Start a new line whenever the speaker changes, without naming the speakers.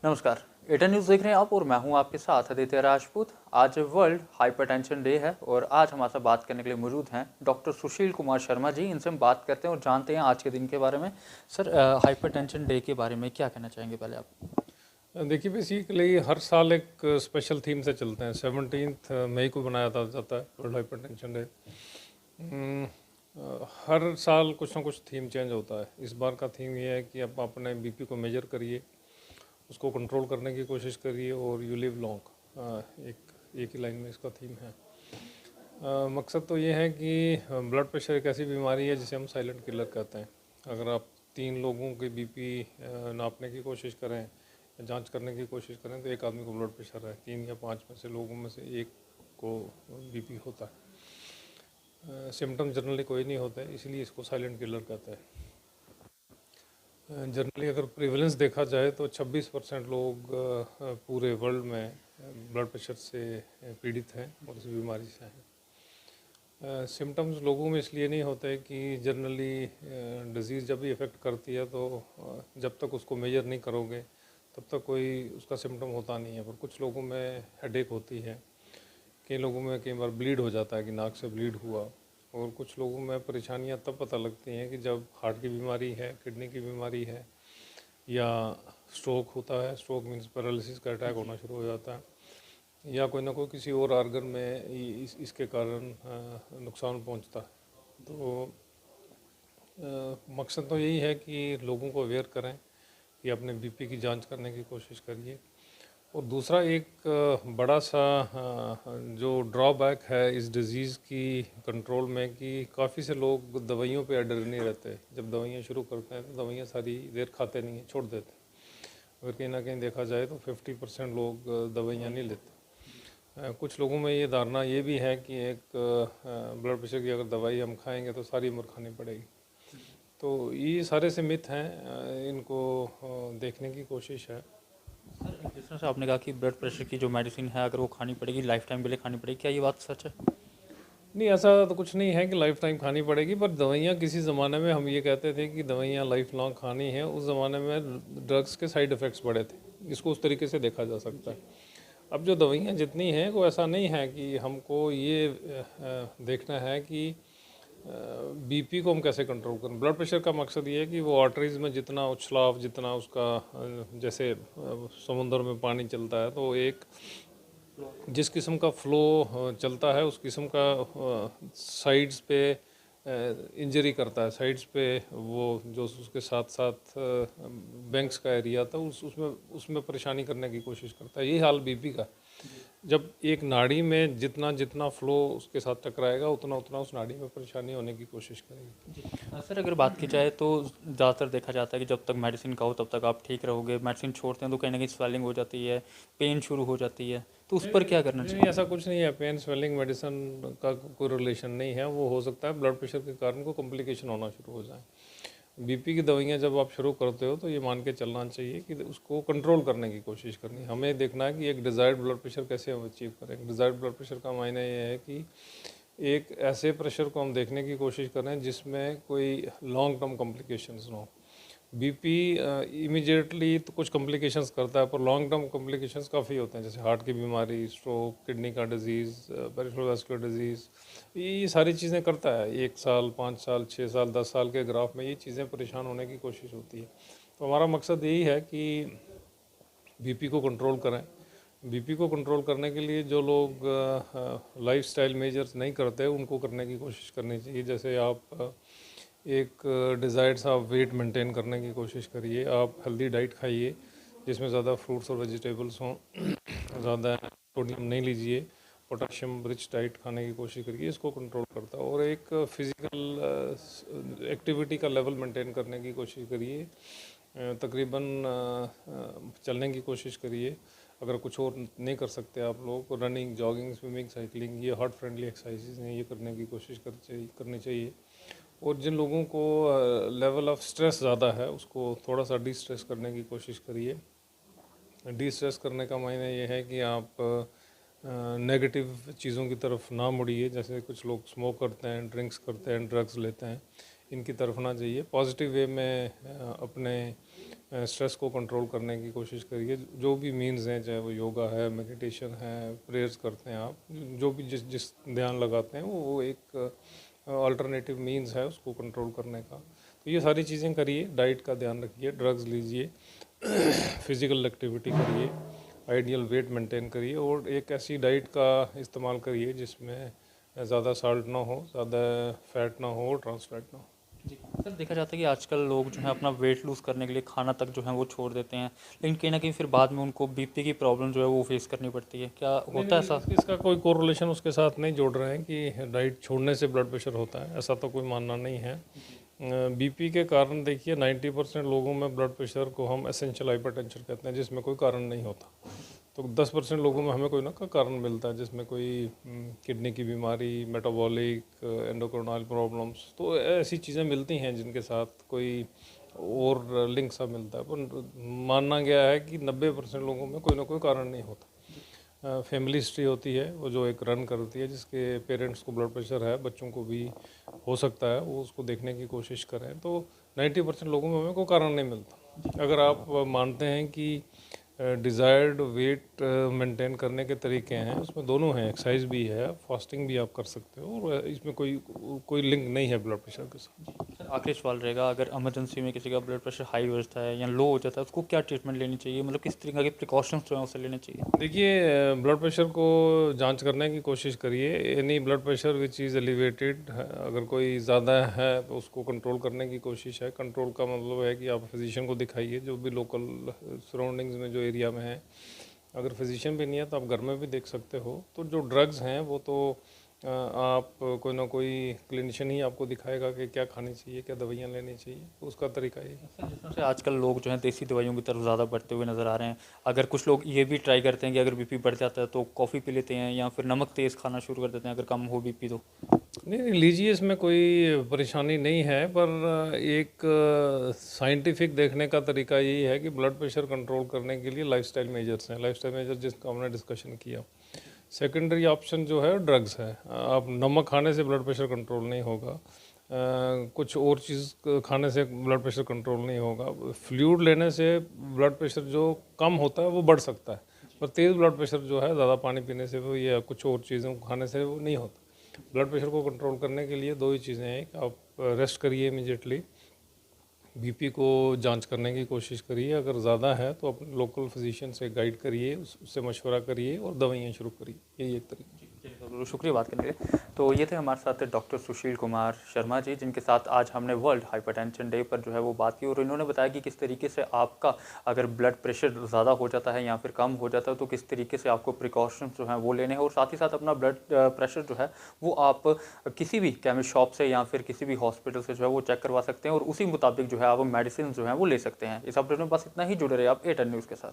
नमस्कार। एटा न्यूज़ देख रहे हैं आप और मैं हूं आपके साथ आदित्य राजपूत। आज वर्ल्ड हाइपरटेंशन डे है और आज हमारे साथ बात करने के लिए मौजूद हैं डॉक्टर सुशील कुमार शर्मा जी। इनसे हम बात करते हैं और जानते हैं आज के दिन के बारे में। सर, हाइपरटेंशन डे के बारे में क्या कहना चाहेंगे पहले आप?
देखिए, बेसिकली हर साल एक स्पेशल थीम से चलते हैं। 17 मई को बनाया जाता है वर्ल्ड हाइपरटेंशन डे। हर साल कुछ ना कुछ थीम चेंज होता है। इस बार का थीम ये है कि आप अपने बीपी को मेजर करिए, उसको कंट्रोल करने की कोशिश करिए और यू लिव लॉन्ग। एक ही लाइन में इसका थीम है। मकसद तो ये है कि ब्लड प्रेशर एक ऐसी बीमारी है जिसे हम साइलेंट किलर कहते हैं। अगर आप 3 लोगों के बीपी नापने की कोशिश करें, जांच करने की कोशिश करें, तो एक आदमी को ब्लड प्रेशर है, 3 या 5 में से लोगों में से एक को बीपी होता है। सिम्टम जनरली कोई नहीं होता है, इसलिए इसको साइलेंट किलर कहते हैं। जनरली अगर प्रिवेलेंस देखा जाए तो 26% लोग पूरे वर्ल्ड में ब्लड प्रेशर से पीड़ित हैं और इस बीमारी से हैं। सिम्टम्स लोगों में इसलिए नहीं होते कि जनरली डिज़ीज़ जब भी इफ़ेक्ट करती है तो जब तक उसको मेजर नहीं करोगे तब तक कोई उसका सिम्टम होता नहीं है। पर कुछ लोगों में हेडेक होती है, कई लोगों में कई बार ब्लीड हो जाता है कि नाक से ब्लीड हुआ, और कुछ लोगों में परेशानियां तब पता लगती हैं कि जब हार्ट की बीमारी है, किडनी की बीमारी है, या स्ट्रोक होता है। स्ट्रोक मीन्स पैरालिसिस का अटैक होना शुरू हो जाता है, या कोई ना कोई किसी और आर्गन में इसके कारण नुकसान पहुंचता है। तो मकसद तो यही है कि लोगों को अवेयर करें कि अपने बीपी की जांच करने की कोशिश करिए। और दूसरा एक बड़ा सा जो ड्रॉबैक है इस डिज़ीज़ की कंट्रोल में, कि काफ़ी से लोग दवाइयों पे अडर नहीं रहते। जब दवाइयाँ शुरू करते हैं तो दवाइयाँ सारी देर खाते नहीं हैं, छोड़ देते हैं। अगर कहीं ना कहीं देखा जाए तो 50% लोग दवाइयाँ नहीं लेते। कुछ लोगों में ये धारणा ये भी है कि एक ब्लड प्रेशर की अगर दवाई हम खाएंगे तो सारी उम्र खानी पड़ेगी। तो ये सारे से मिथ हैं, इनको देखने की कोशिश है।
सर, जिस तरह से आपने कहा कि ब्लड प्रेशर की जो मेडिसिन है अगर वो खानी पड़ेगी, लाइफ टाइम के लिए खानी पड़ेगी, क्या ये बात सच है?
नहीं, ऐसा तो कुछ नहीं है कि लाइफ टाइम खानी पड़ेगी, पर दवाइयाँ किसी ज़माने में हम ये कहते थे कि दवाइयाँ लाइफ लॉन्ग खानी है। उस ज़माने में ड्रग्स के साइड इफ़ेक्ट्स बड़े थे, इसको उस तरीके से देखा जा सकता है। अब जो दवाइयाँ जितनी हैं वो ऐसा नहीं है कि हमको ये देखना है कि बीपी को हम कैसे कंट्रोल करें। ब्लड प्रेशर का मकसद ये है कि वो आर्टरीज़ में जितना उछलाव, जितना उसका जैसे समुद्र में पानी चलता है तो एक जिस किस्म का फ़्लो चलता है उस किस्म का साइड्स पे इंजरी करता है। साइड्स पे वो जो उसके साथ साथ बैंक्स का एरिया था उसमें उसमें परेशानी करने की कोशिश करता है। यही हाल बीपी का। जब एक नाड़ी में जितना जितना फ़्लो उसके साथ टकराएगा उतना उतना उस नाड़ी में परेशानी होने की कोशिश करेगी।
जी। सर, अगर बात की जाए तो ज़्यादातर देखा जाता है कि जब तक मेडिसिन खाओ तब तक आप ठीक रहोगे, मेडिसिन छोड़ते हैं तो कहीं ना कहीं स्वेलिंग हो जाती है, पेन शुरू हो जाती है, तो उस पर क्या करना
नहीं,
चाहिए?
ऐसा कुछ नहीं है। पेन स्वेलिंग मेडिसिन का कोई रिलेशन नहीं है। वो हो सकता है ब्लड प्रेशर के कारण को कॉम्प्लिकेशन होना शुरू हो जाए। बीपी की दवाइयाँ जब आप शुरू करते हो तो ये मान के चलना चाहिए कि उसको कंट्रोल करने की कोशिश करनी है। हमें देखना है कि एक डिज़ायर्ड ब्लड प्रेशर कैसे हम अचीव करें। डिज़ायर्ड ब्लड प्रेशर का मायने ये है कि एक ऐसे प्रेशर को हम देखने की कोशिश करें जिसमें कोई लॉन्ग टर्म कॉम्प्लिकेशंस ना हो। बीपी इमीडिएटली तो कुछ कॉम्प्लिकेशंस करता है, पर लॉन्ग टर्म कॉम्प्लिकेशंस काफ़ी होते हैं, जैसे हार्ट की बीमारी, स्ट्रोक, किडनी का डिजीज़, पेरिफेरल वैस्कुलर डिजीज़। ये सारी चीज़ें करता है। 1 साल, 5 साल, 6 साल, 10 साल के ग्राफ में ये चीज़ें परेशान होने की कोशिश होती है। तो हमारा मकसद यही है कि बीपी को कंट्रोल करें। बीपी को कंट्रोल करने के लिए जो लोग लाइफस्टाइल मेजर्स नहीं करते उनको करने की कोशिश करनी चाहिए। जैसे आप एक डिज़ायर्ड सा वेट मेंटेन करने की कोशिश करिए। आप हेल्दी डाइट खाइए जिसमें ज़्यादा फ्रूट्स और वेजिटेबल्स हों, ज़्यादा सोडियम नहीं लीजिए, पोटाशियम रिच डाइट खाने की कोशिश करिए। इसको कंट्रोल करता है। और एक फिज़िकल एक्टिविटी का लेवल मेंटेन करने की कोशिश करिए। तकरीबन चलने की कोशिश करिए। अगर कुछ और नहीं कर सकते आप लोग, रनिंग, जॉगिंग, स्विमिंग, साइकिलिंग, ये हार्ट फ्रेंडली एक्सरसाइजेज हैं, ये करने की कोशिश करनी चाहिए। और जिन लोगों को लेवल ऑफ स्ट्रेस ज़्यादा है उसको थोड़ा सा डी स्ट्रेस करने की कोशिश करिए। डी स्ट्रेस करने का मायने ये है कि आप नेगेटिव चीज़ों की तरफ ना मुड़िए। जैसे कुछ लोग स्मोक करते हैं, ड्रिंक्स करते हैं, ड्रग्स लेते हैं, इनकी तरफ ना जाइए। पॉजिटिव वे में अपने स्ट्रेस को कंट्रोल करने की कोशिश करिए। जो भी मीन्स हैं, चाहे वो योगा है, मेडिटेशन है, प्रेयर्स करते हैं आप, जो भी जिस जिस ध्यान लगाते हैं वो एक अल्टरनेटिव मीन्स है उसको कंट्रोल करने का। तो ये सारी चीज़ें करिए, डाइट का ध्यान रखिए, ड्रग्स लीजिए, फिज़िकल एक्टिविटी करिए, आइडियल वेट मेंटेन करिए और एक ऐसी डाइट का इस्तेमाल करिए जिसमें ज़्यादा साल्ट ना हो, ज़्यादा फैट ना हो और ट्रांस फैट ना हो।
जी सर, देखा जाता है कि आजकल लोग जो है अपना वेट लूज़ करने के लिए खाना तक जो है वो छोड़ देते हैं, लेकिन कहीं ना कहीं फिर बाद में उनको बीपी की प्रॉब्लम जो है वो फेस करनी पड़ती है। क्या
नहीं
होता है
नहीं,
ऐसा?
इसका कोई कोरिलेशन उसके साथ नहीं जोड़ रहे हैं कि डाइट छोड़ने से ब्लड प्रेशर होता है, ऐसा तो कोई मानना नहीं है। बीपी के कारण देखिए 90% लोगों में ब्लड प्रेशर को हम एसेंशियल हाइपरटेंशन कहते हैं, जिसमें कोई कारण नहीं होता। तो 10% लोगों में हमें कोई ना कोई कारण मिलता है, जिसमें कोई किडनी की बीमारी, मेटाबॉलिक, एंडोक्रिनल प्रॉब्लम्स, तो ऐसी चीज़ें मिलती हैं जिनके साथ कोई और लिंक सा मिलता है। पर माना गया है कि 90% लोगों में कोई ना कोई कारण नहीं होता। फैमिली हिस्ट्री होती है वो जो एक रन करती है, जिसके पेरेंट्स को ब्लड प्रेशर है, बच्चों को भी हो सकता है, वो उसको देखने की कोशिश करें। तो 90% लोगों में हमें कोई कारण नहीं मिलता। अगर आप मानते हैं कि डिज़ायर्ड वेट मेंटेन करने के तरीके हैं, उसमें दोनों हैं, एक्सरसाइज भी है, फास्टिंग भी आप कर सकते हो, और इसमें कोई लिंक नहीं है ब्लड प्रेशर के साथ।
सर, आखिरी सवाल रहेगा, अगर इमरजेंसी में किसी का ब्लड प्रेशर हाई हो जाता है या लो हो जाता है, उसको क्या ट्रीटमेंट लेनी चाहिए, मतलब किस तरीके के प्रिकॉशंस जो है उसे लेने चाहिए?
देखिए, ब्लड प्रेशर को जांच करने की कोशिश करिए। Any blood pressure which is elevated, अगर कोई ज़्यादा है तो उसको कंट्रोल करने की कोशिश है। कंट्रोल का मतलब है कि आप फिजिशियन को दिखाइए, जो भी लोकल सराउंडिंग्स में जो एरिया में है। अगर फिजिशियन भी नहीं है तो आप घर में भी देख सकते हो। तो जो ड्रग्स हैं वो तो आप कोई ना कोई क्लिनिशियन ही आपको दिखाएगा कि क्या खानी चाहिए, क्या दवाइयाँ लेनी चाहिए, तो उसका तरीका ये है।
सर, जिस तरह से आजकल लोग जो हैं देसी दवाइयों की तरफ ज़्यादा बढ़ते हुए नज़र आ रहे हैं, अगर कुछ लोग ये भी ट्राई करते हैं कि अगर बीपी बढ़ जाता है तो कॉफ़ी पी लेते हैं या फिर नमक तेज़ खाना शुरू कर देते हैं अगर कम हो बीपी तो।
नहीं नहीं, लीजिए, इसमें कोई परेशानी नहीं है, पर एक साइंटिफिक देखने का तरीका यही है कि ब्लड प्रेशर कंट्रोल करने के लिए लाइफस्टाइल मेजर्स हैं, लाइफस्टाइल मेजर जिसका हमने डिस्कशन किया। सेकेंडरी ऑप्शन जो है ड्रग्स है। आप नमक खाने से ब्लड प्रेशर कंट्रोल नहीं होगा, कुछ और चीज़ खाने से ब्लड प्रेशर कंट्रोल नहीं होगा, फ्लूइड लेने से ब्लड प्रेशर जो कम होता है वो बढ़ सकता है, पर तेज़ ब्लड प्रेशर जो है ज़्यादा पानी पीने से वो या कुछ और चीज़ों को खाने से वो नहीं होता। ब्लड प्रेशर को कंट्रोल करने के लिए दो ही चीज़ें हैं कि आप रेस्ट करिए इमीडिएटली, बीपी को जांच करने की कोशिश करिए, अगर ज़्यादा है तो अपने लोकल फिजिशियन से गाइड करिए, उससे मशवरा करिए और दवाइयाँ शुरू करिए। यही एक तरीका।
बहुत शुक्रिया बात करने के लिए। तो ये थे हमारे साथ डॉक्टर सुशील कुमार शर्मा जी, जिनके साथ आज हमने वर्ल्ड हाइपरटेंशन डे पर जो है वो बात की, और इन्होंने बताया कि किस तरीके से आपका अगर ब्लड प्रेशर ज़्यादा हो जाता है या फिर कम हो जाता है तो किस तरीके से आपको प्रिकॉशंस जो हैं वो लेने हैं, और साथ ही साथ अपना ब्लड प्रेशर जो है वो आप किसी भी केमिस्ट शॉप से या फिर किसी भी हॉस्पिटल से जो है वो चेक करवा सकते हैं, और उसी मुताबिक जो है आप मेडिसिन जो है वो ले सकते हैं। इस अपडेट में बस इतना ही, जुड़े रहे आप एटन न्यूज़ के साथ।